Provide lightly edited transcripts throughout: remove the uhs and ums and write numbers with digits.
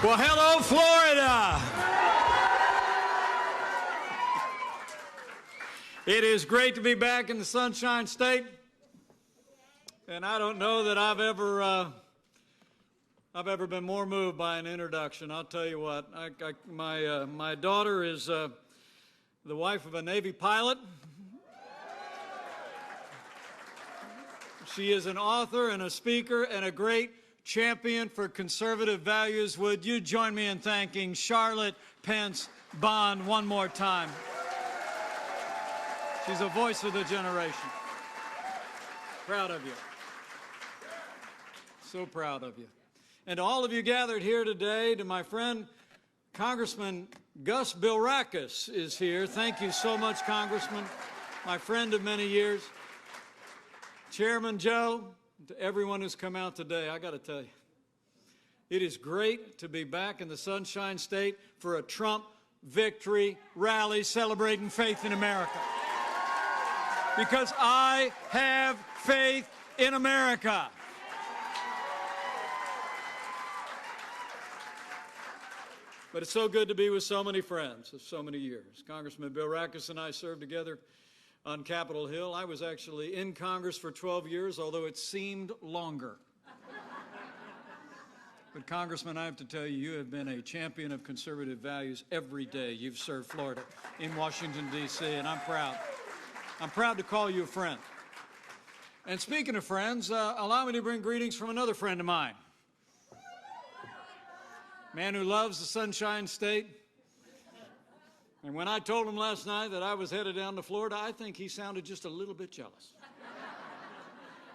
Well, hello, Florida. It is great to be back in the Sunshine State, and I don't know that I've ever been more moved by an introduction. I'll tell you what. My daughter is the wife of a Navy pilot. She is an author and a speaker and a great champion for conservative values. Would you join me in thanking Charlotte Pence Bond one more time? She's a voice of the generation. Proud of you. So proud of you. And to all of you gathered here today, to my friend Congressman Gus Bilrakis is here. Thank you so much, Congressman, my friend of many years. Chairman Joe, to everyone who's come out today, I got to tell you, it is great to be back in the Sunshine State for a Trump victory rally celebrating faith in America. Because I have faith in America. But it's so good to be with so many friends of so many years. Congressman Bilrakis and I served together on Capitol Hill. I was actually in Congress for 12 years, although it seemed longer. But Congressman, I have to tell you, you have been a champion of conservative values every day you've served Florida in Washington, D.C., and I'm proud. I'm proud to call you a friend. And speaking of friends, allow me to bring greetings from another friend of mine. Man who loves the Sunshine State. And when I told him last night that I was headed down to Florida, I think he sounded just a little bit jealous.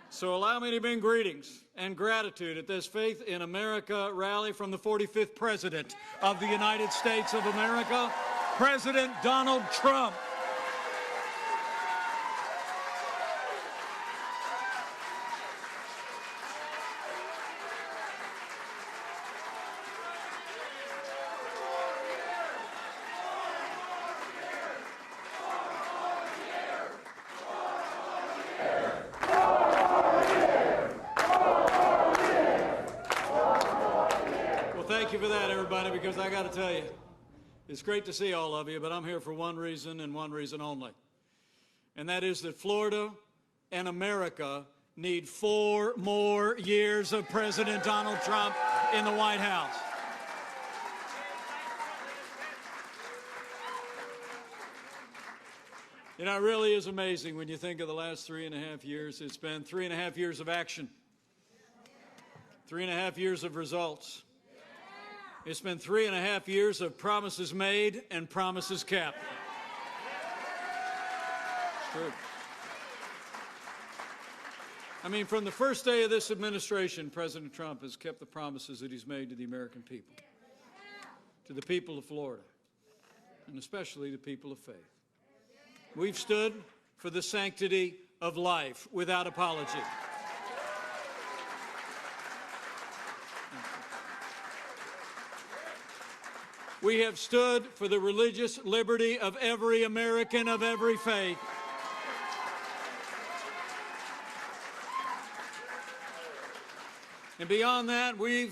So allow me to bring greetings and gratitude at this Faith in America rally from the 45th President of the United States of America, President Donald Trump. Thank you for that, everybody, because I got to tell you, it's great to see all of you, but I'm here for one reason and one reason only. And that is that Florida and America need 4 more years of President Donald Trump in the White House. You know, it really is amazing when you think of the last 3.5 years. It's been 3.5 years of action, 3.5 years of results. It's been 3.5 years of promises made and promises kept. It's true. I mean, from the first day of this administration, President Trump has kept the promises that he's made to the American people, to the people of Florida, and especially the people of faith. We've stood for the sanctity of life without apology. We have stood for the religious liberty of every American of every faith. And beyond that, we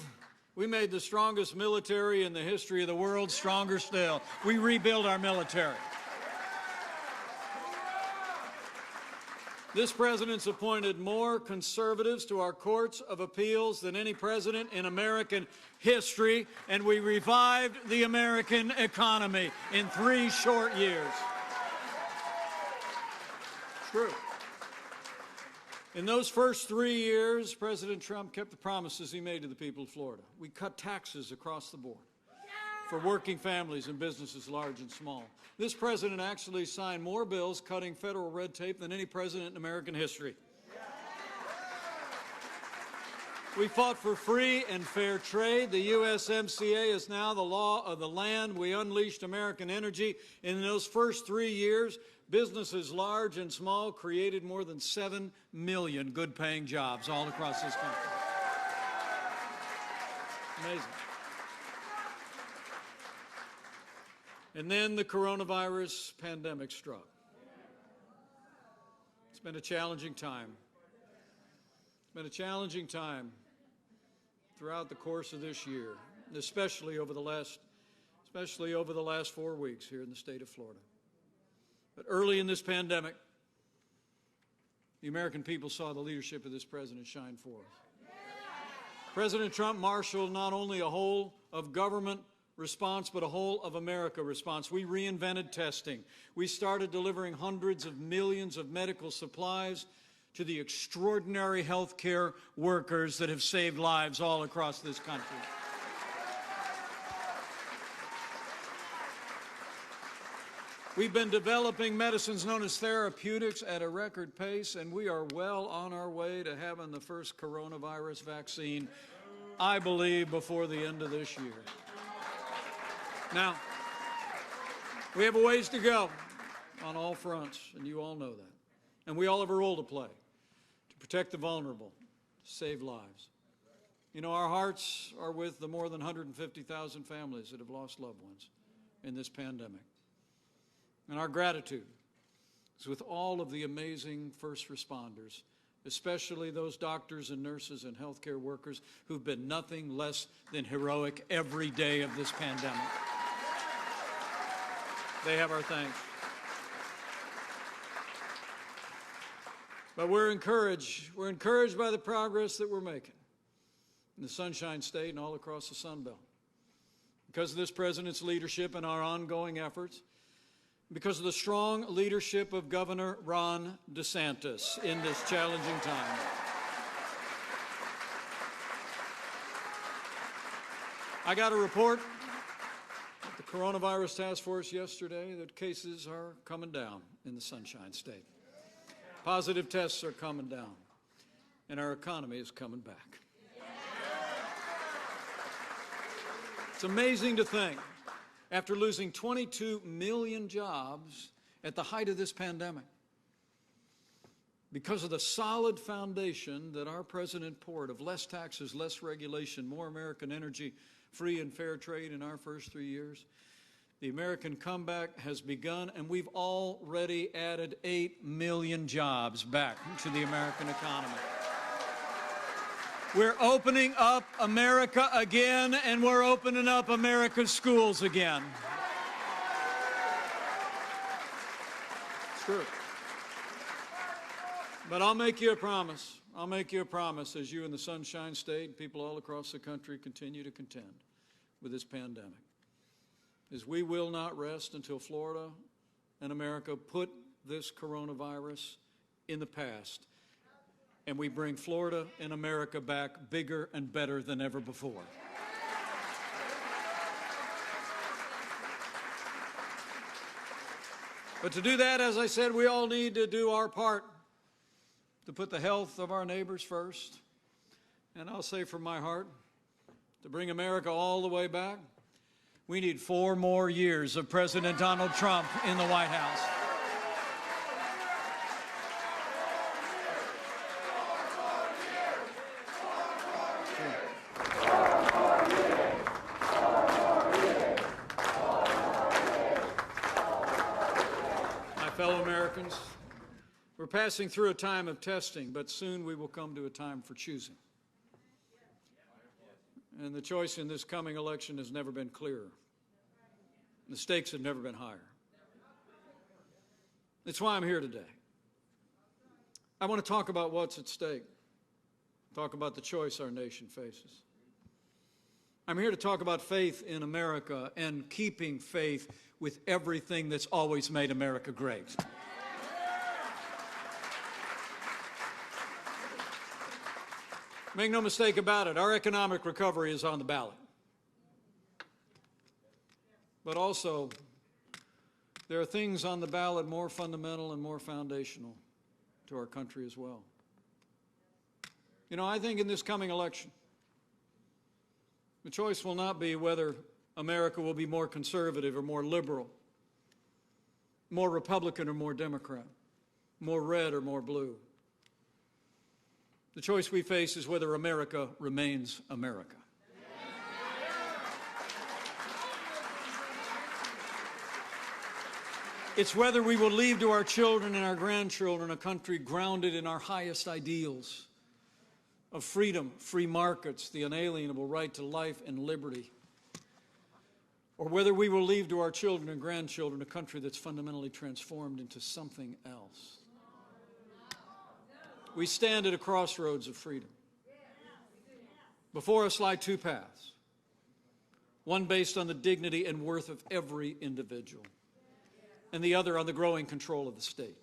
made the strongest military in the history of the world stronger still. We rebuilt our military. This president's appointed more conservatives to our courts of appeals than any president in American history, and we revived the American economy in 3 short years. True. In those first 3 years, President Trump kept the promises he made to the people of Florida. We cut taxes across the board for working families and businesses large and small. This president actually signed more bills cutting federal red tape than any president in American history. We fought for free and fair trade. The USMCA is now the law of the land. We unleashed American energy. In those first 3 years, businesses large and small created more than 7 million good-paying jobs all across this country. Amazing. And then the coronavirus pandemic struck. It's been a challenging time. It's been a challenging time throughout the course of this year. especially over the last 4 weeks here in the state of Florida. But early in this pandemic, the American people saw the leadership of this president shine forth. President Trump marshaled not only a whole of government response, but a whole of America response. We reinvented testing. We started delivering hundreds of millions of medical supplies to the extraordinary healthcare workers that have saved lives all across this country. We've been developing medicines known as therapeutics at a record pace, and we are well on our way to having the first coronavirus vaccine, I believe, before the end of this year. Now, we have a ways to go on all fronts, and you all know that. And we all have a role to play to protect the vulnerable, to save lives. You know, our hearts are with the more than 150,000 families that have lost loved ones in this pandemic. And our gratitude is with all of the amazing first responders, especially those doctors and nurses and healthcare workers who've been nothing less than heroic every day of this pandemic. They have our thanks. But we're encouraged. We're encouraged by the progress that we're making in the Sunshine State and all across the Sun Belt. Because of this president's leadership and our ongoing efforts, because of the strong leadership of Governor Ron DeSantis in this challenging time. I got a report at the Coronavirus Task Force yesterday that cases are coming down in the Sunshine State. Positive tests are coming down, and our economy is coming back. It's amazing to think, after losing 22 million jobs at the height of this pandemic, because of the solid foundation that our president poured of less taxes, less regulation, more American energy, free and fair trade in our first 3 years, the American comeback has begun, and we've already added 8 million jobs back to the American economy. We're opening up America again, and we're opening up America's schools again. It's true. But I'll make you a promise. I'll make you a promise as you in the Sunshine State, people all across the country continue to contend with this pandemic, is we will not rest until Florida and America put this coronavirus in the past, and we bring Florida and America back bigger and better than ever before. But to do that, as I said, we all need to do our part to put the health of our neighbors first. And I'll say from my heart, to bring America all the way back, we need 4 more years of President Donald Trump in the White House. Fellow Americans, we're passing through a time of testing, but soon we will come to a time for choosing. And the choice in this coming election has never been clearer. The stakes have never been higher. That's why I'm here today. I want to talk about what's at stake, talk about the choice our nation faces. I'm here to talk about faith in America and keeping faith with everything that's always made America great. Make no mistake about it, our economic recovery is on the ballot. But also, there are things on the ballot more fundamental and more foundational to our country as well. You know, I think in this coming election, the choice will not be whether America will be more conservative or more liberal, more Republican or more Democrat, more red or more blue. The choice we face is whether America remains America. It's whether we will leave to our children and our grandchildren a country grounded in our highest ideals of freedom, free markets, the unalienable right to life and liberty, or whether we will leave to our children and grandchildren a country that's fundamentally transformed into something else. We stand at a crossroads of freedom. Before us lie two paths, one based on the dignity and worth of every individual, and the other on the growing control of the state.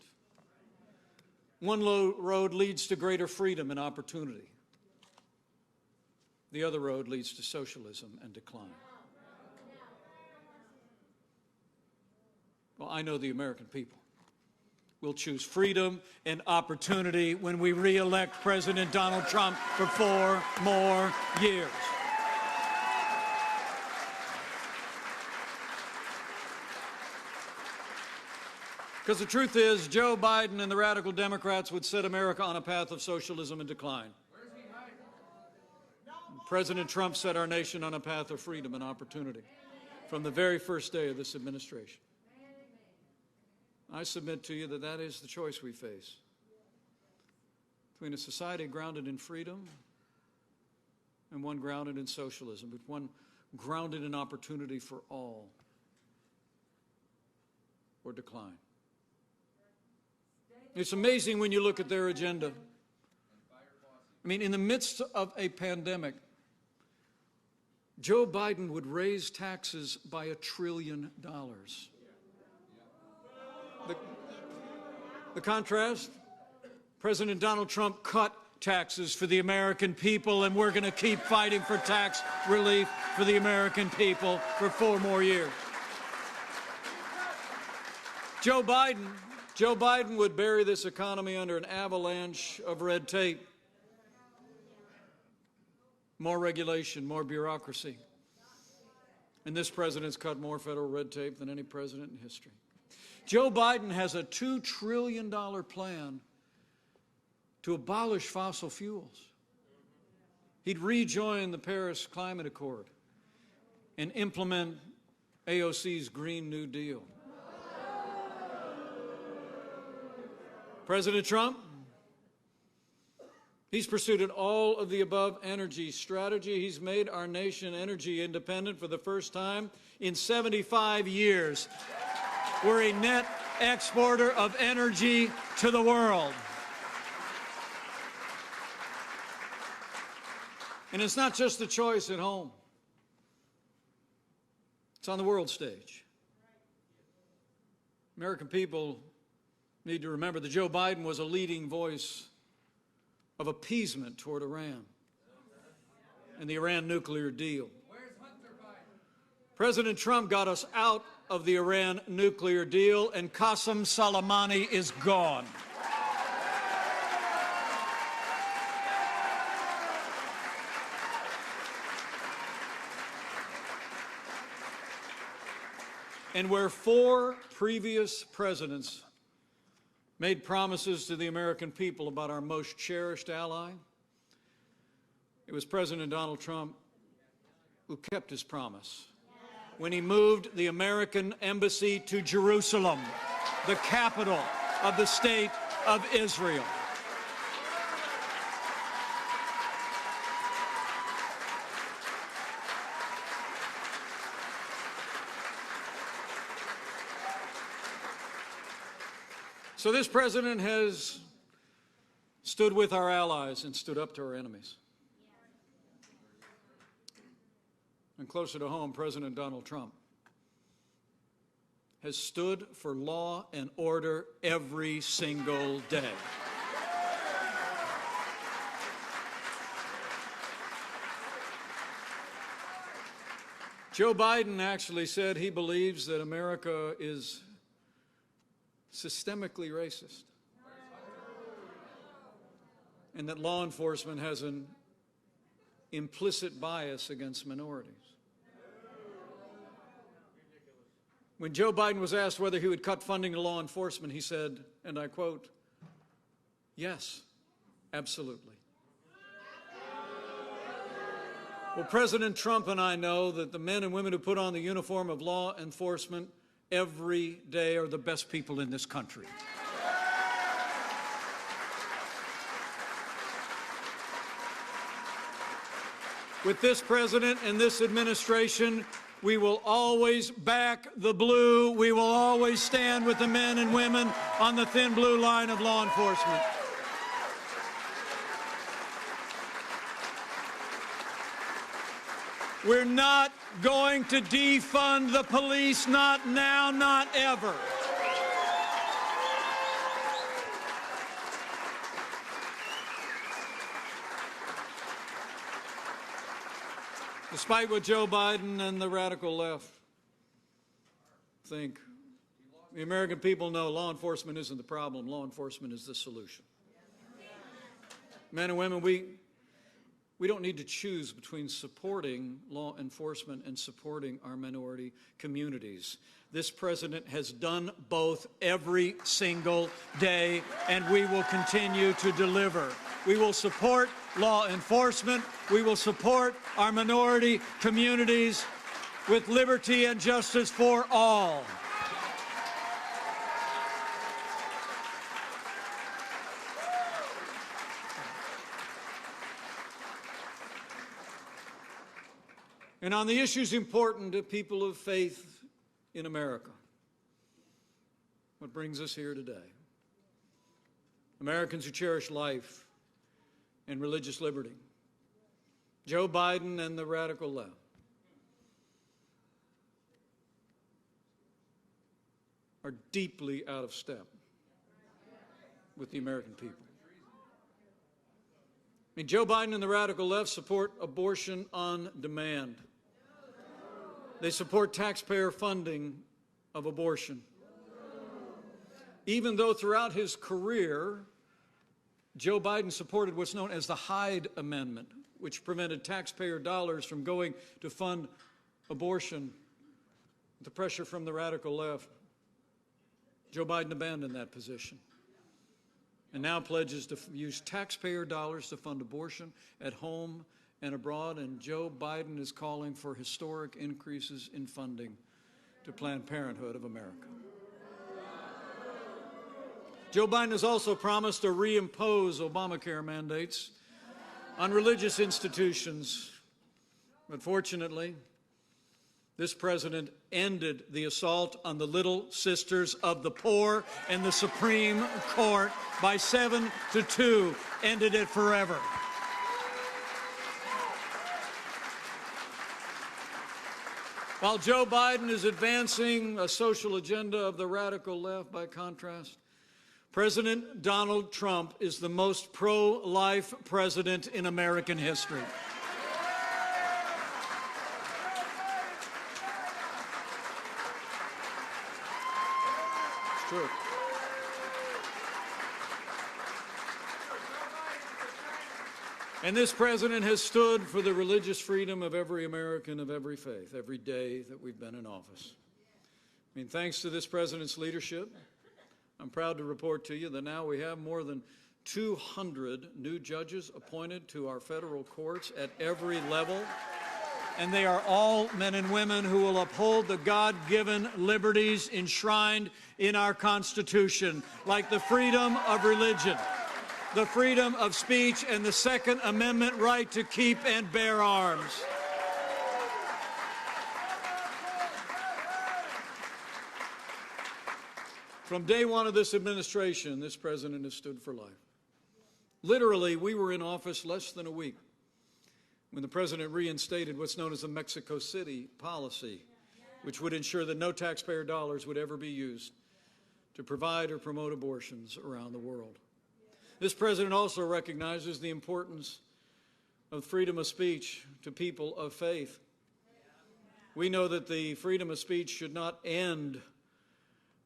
One road leads to greater freedom and opportunity. The other road leads to socialism and decline. Well, I know the American people will choose freedom and opportunity when we re-elect President Donald Trump for 4 more years. Because the truth is, Joe Biden and the radical Democrats would set America on a path of socialism and decline. President Trump set our nation on a path of freedom and opportunity from the very first day of this administration. I submit to you that that is the choice we face, between a society grounded in freedom and one grounded in socialism, but one grounded in opportunity for all, or decline. It's amazing when you look at their agenda. I mean, in the midst of a pandemic, Joe Biden would raise taxes by $1 trillion. The contrast, President Donald Trump cut taxes for the American people, and we're going to keep fighting for tax relief for the American people for 4 more years. Joe Biden would bury this economy under an avalanche of red tape. More regulation, more bureaucracy. And this president's cut more federal red tape than any president in history. Joe Biden has a $2 trillion plan to abolish fossil fuels. He'd rejoin the Paris Climate Accord and implement AOC's Green New Deal. President Trump, he's pursued an all-of-the-above energy strategy. He's made our nation energy independent for the first time in 75 years. We're a net exporter of energy to the world. And it's not just a choice at home. It's on the world stage. American people need to remember that Joe Biden was a leading voice of appeasement toward Iran and the Iran nuclear deal. President Trump got us out of the Iran nuclear deal, and Qasem Soleimani is gone. And where 4 previous presidents made promises to the American people about our most cherished ally, it was President Donald Trump who kept his promise when he moved the American embassy to Jerusalem, the capital of the state of Israel. So this president has stood with our allies and stood up to our enemies. And closer to home, President Donald Trump has stood for law and order every single day. Joe Biden actually said he believes that America is systemically racist and that law enforcement has an implicit bias against minorities. When Joe Biden was asked whether he would cut funding to law enforcement, he said, and I quote, "Yes, absolutely." Well, President Trump and I know that the men and women who put on the uniform of law enforcement every day are the best people in this country. With this president and this administration, We will always back the blue. We will always stand with the men and women on the thin blue line of law enforcement. We're not going to defund the police, not now, not ever. Despite what Joe Biden and the radical left think, the American people know law enforcement isn't the problem. Law enforcement is the solution. Men and women, we don't need to choose between supporting law enforcement and supporting our minority communities. This president has done both every single day, and we will continue to deliver. We will support law enforcement. We will support our minority communities with liberty and justice for all. And on the issues important to people of faith in America, what brings us here today? Americans who cherish life and religious liberty. Joe Biden and the radical left. Are deeply out of step with the American people. I mean, Joe Biden and the radical left support abortion on demand. They support taxpayer funding of abortion. Even though throughout his career, Joe Biden supported what's known as the Hyde Amendment, which prevented taxpayer dollars from going to fund abortion. The pressure from the radical left, Joe Biden abandoned that position and now pledges to use taxpayer dollars to fund abortion at home and abroad, and Joe Biden is calling for historic increases in funding to Planned Parenthood of America. Joe Biden has also promised to reimpose Obamacare mandates on religious institutions, but fortunately, this president ended the assault on the Little Sisters of the Poor in the Supreme Court by 7-2, ended it forever. While Joe Biden is advancing a social agenda of the radical left, by contrast, President Donald Trump is the most pro-life president in American history. It's true. And this president has stood for the religious freedom of every American of every faith, every day that we've been in office. I mean, thanks to this president's leadership, I'm proud to report to you that now we have more than 200 new judges appointed to our federal courts at every level. And they are all men and women who will uphold the God-given liberties enshrined in our Constitution, like the freedom of religion, the freedom of speech, and the Second Amendment right to keep and bear arms. From day one of this administration, this president has stood for life. Literally, we were in office less than a week when the president reinstated what's known as the Mexico City policy, which would ensure that no taxpayer dollars would ever be used to provide or promote abortions around the world. This president also recognizes the importance of freedom of speech to people of faith. We know that the freedom of speech should not end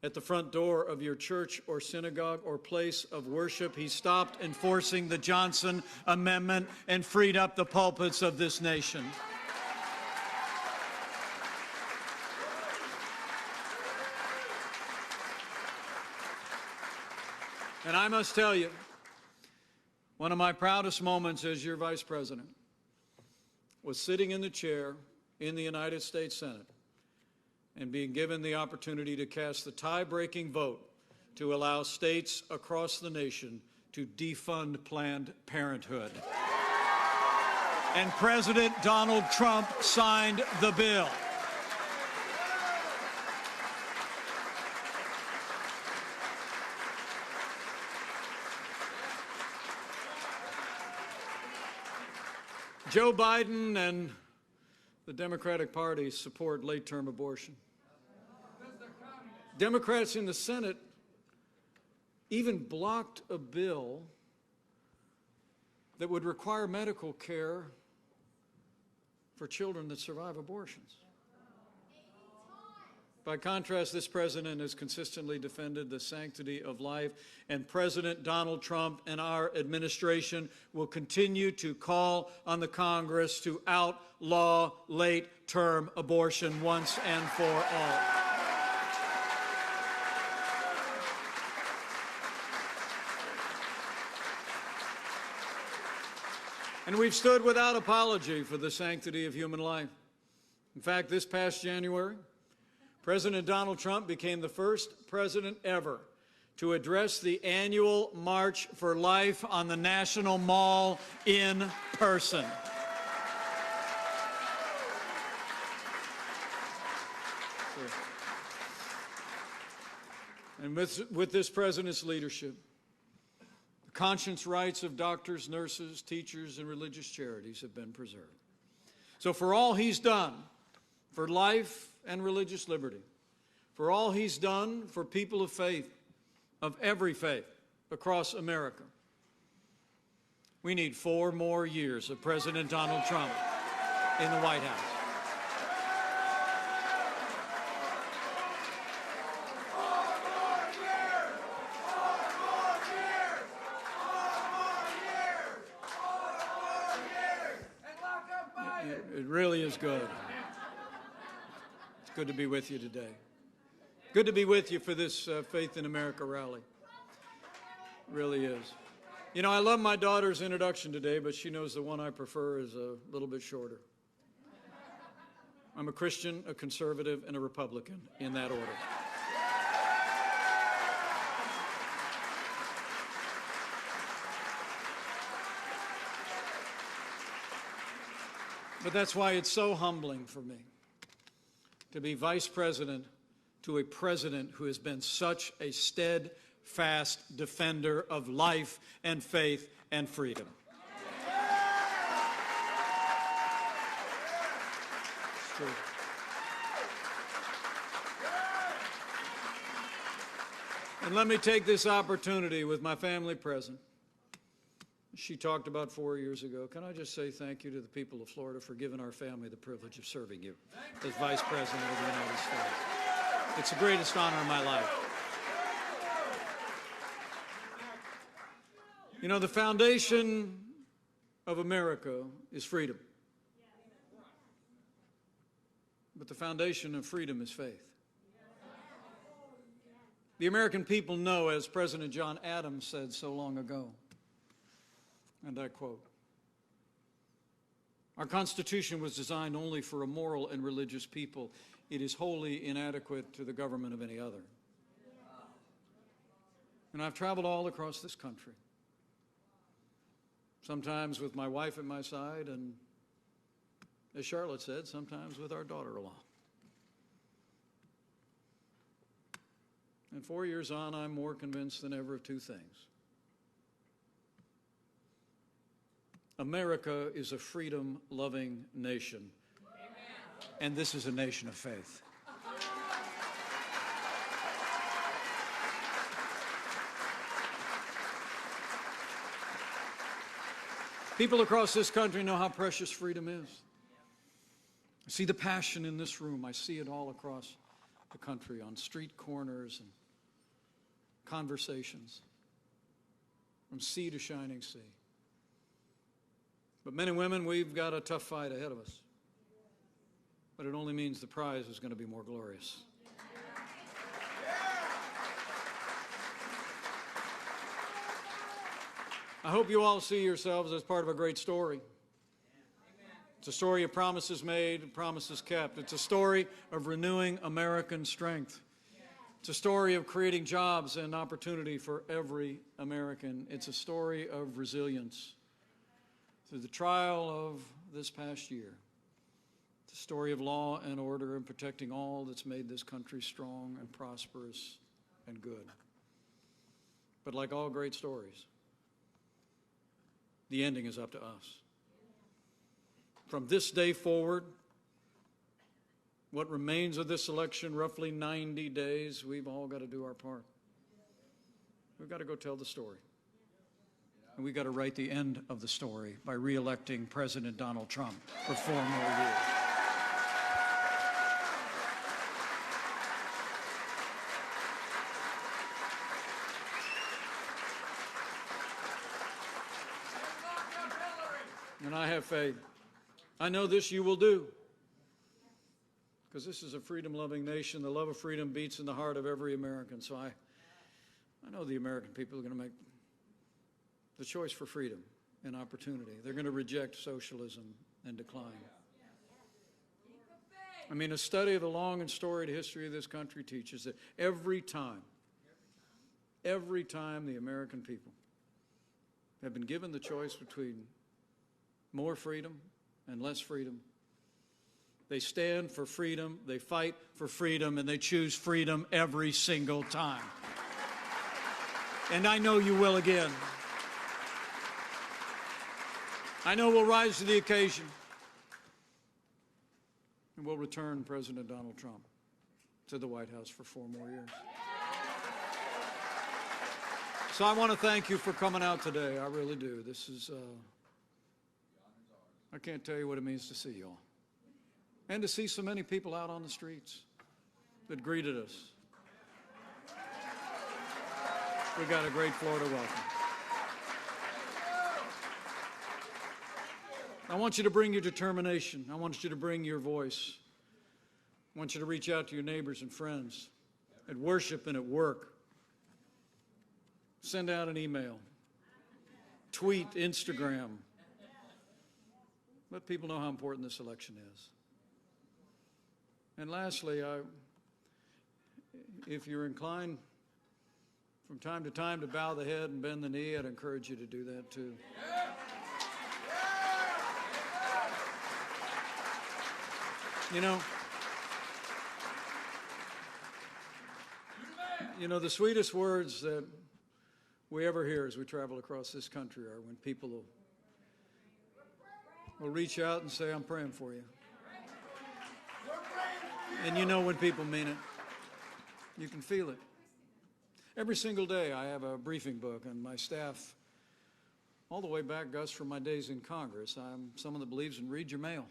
at the front door of your church or synagogue or place of worship. He stopped enforcing the Johnson Amendment and freed up the pulpits of this nation. And I must tell you, one of my proudest moments as your vice president was sitting in the chair in the United States Senate and being given the opportunity to cast the tie-breaking vote to allow states across the nation to defund Planned Parenthood. And President Donald Trump signed the bill. Joe Biden and the Democratic Party support late-term abortion. Democrats in the Senate even blocked a bill that would require medical care for children that survive abortions. By contrast, this president has consistently defended the sanctity of life, and President Donald Trump and our administration will continue to call on the Congress to outlaw late-term abortion once and for all. And we've stood without apology for the sanctity of human life. In fact, this past January, President Donald Trump became the first president ever to address the annual March for Life on the National Mall in person. And with this president's leadership, the conscience rights of doctors, nurses, teachers, and religious charities have been preserved. So for all he's done for life and religious liberty, for all he's done for people of faith, of every faith across America, we need 4 more years of President Donald Trump in the White House. It really is good. It's good to be with you today. Good to be with you for this Faith in America rally. It really is. You know, I love my daughter's introduction today, but she knows the one I prefer is a little bit shorter. I'm a Christian, a conservative, and a Republican, in that order. But that's why it's so humbling for me to be vice president to a president who has been such a steadfast defender of life and faith and freedom. It's true. And let me take this opportunity with my family present. She talked about 4 years ago. Can I just say thank you to the people of Florida for giving our family the privilege of serving you as Vice President of the United States. It's the greatest honor of my life. You know, the foundation of America is freedom. But the foundation of freedom is faith. The American people know, as President John Adams said so long ago, and I quote, "Our Constitution was designed only for a moral and religious people. It is wholly inadequate to the government of any other." And I've traveled all across this country, sometimes with my wife at my side, and as Charlotte said, sometimes with our daughter-in-law. And 4 years on, I'm more convinced than ever of 2 things. America is a freedom-loving nation, and this is a nation of faith. People across this country know how precious freedom is. I see the passion in this room. I see it all across the country on street corners and conversations, from sea to shining sea. But men and women, we've got a tough fight ahead of us. But it only means the prize is going to be more glorious. I hope you all see yourselves as part of a great story. It's a story of promises made and promises kept. It's a story of renewing American strength. It's a story of creating jobs and opportunity for every American. It's a story of resilience. Through the trial of this past year, it's a story of law and order and protecting all that's made this country strong and prosperous and good. But like all great stories, the ending is up to us. From this day forward, what remains of this election, roughly 90 days, we've all got to do our part. We've got to go tell the story. And we've got to write the end of the story by re-electing President Donald Trump for 4 more years. And I have faith. I know this you will do, because this is a freedom-loving nation. The love of freedom beats in the heart of every American. So I know the American people are going to make the choice for freedom and opportunity. They're going to reject socialism and decline. I mean, a study of the long and storied history of this country teaches that every time the American people have been given the choice between more freedom and less freedom, they stand for freedom, they fight for freedom, and they choose freedom every single time. And I know you will again. I know we'll rise to the occasion, and we'll return President Donald Trump to the White House for 4 more years. So I want to thank you for coming out today. I really do. This is, I can't tell you what it means to see you all. And to see so many people out on the streets that greeted us. We got a great Florida welcome. I want you to bring your determination. I want you to bring your voice. I want you to reach out to your neighbors and friends at worship and at work. Send out an email. Tweet, Instagram. Let people know how important this election is. And lastly, if you're inclined from time to time to bow the head and bend the knee, I'd encourage you to do that too. You know, the sweetest words that we ever hear as we travel across this country are when people will reach out and say, I'm praying for you. And you know when people mean it. You can feel it. Every single day I have a briefing book, and my staff, all the way back, Gus, from my days in Congress, I'm someone that believes in read your mail.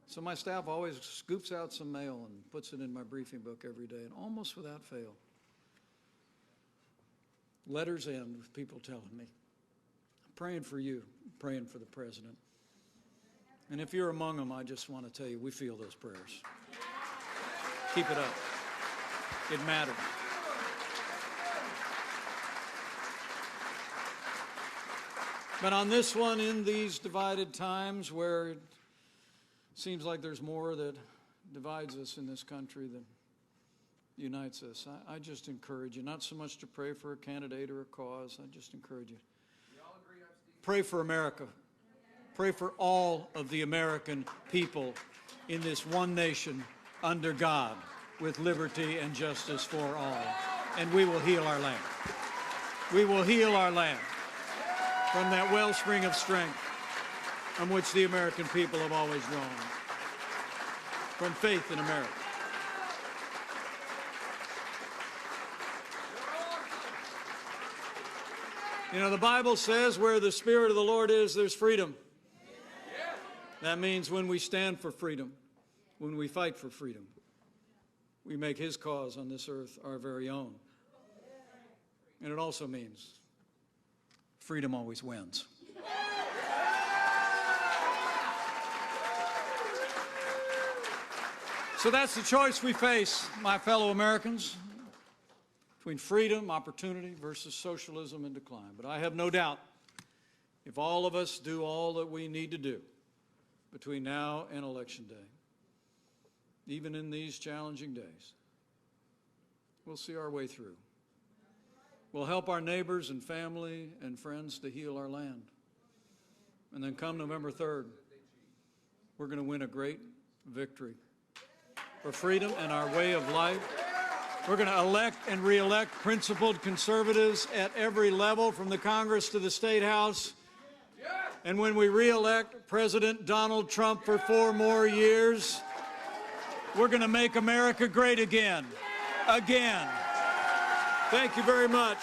So my staff always scoops out some mail and puts it in my briefing book every day, and almost without fail, letters end with people telling me, I'm praying for you, I'm praying for the president. And if you're among them, I just want to tell you, we feel those prayers. Keep it up. It matters. But on this one, in these divided times where it seems like there's more that divides us in this country than unites us, I just encourage you, not so much to pray for a candidate or a cause, I just encourage you. Pray for America. Pray for all of the American people in this one nation under God with liberty and justice for all. And we will heal our land. We will heal our land from that wellspring of strength from which the American people have always drawn, from faith in America. You know, the Bible says where the Spirit of the Lord is, there's freedom. That means when we stand for freedom, when we fight for freedom, we make His cause on this earth our very own. And it also means freedom always wins. So that's the choice we face, my fellow Americans, between freedom, opportunity versus socialism and decline. But I have no doubt if all of us do all that we need to do between now and Election Day, even in these challenging days, we'll see our way through. We'll help our neighbors and family and friends to heal our land. And then come November 3rd, we're going to win a great victory for freedom and our way of life. We're going to elect and re-elect principled conservatives at every level, from the Congress to the State House. And when we re-elect President Donald Trump for 4 more years, we're going to make America great again. Again. Thank you very much.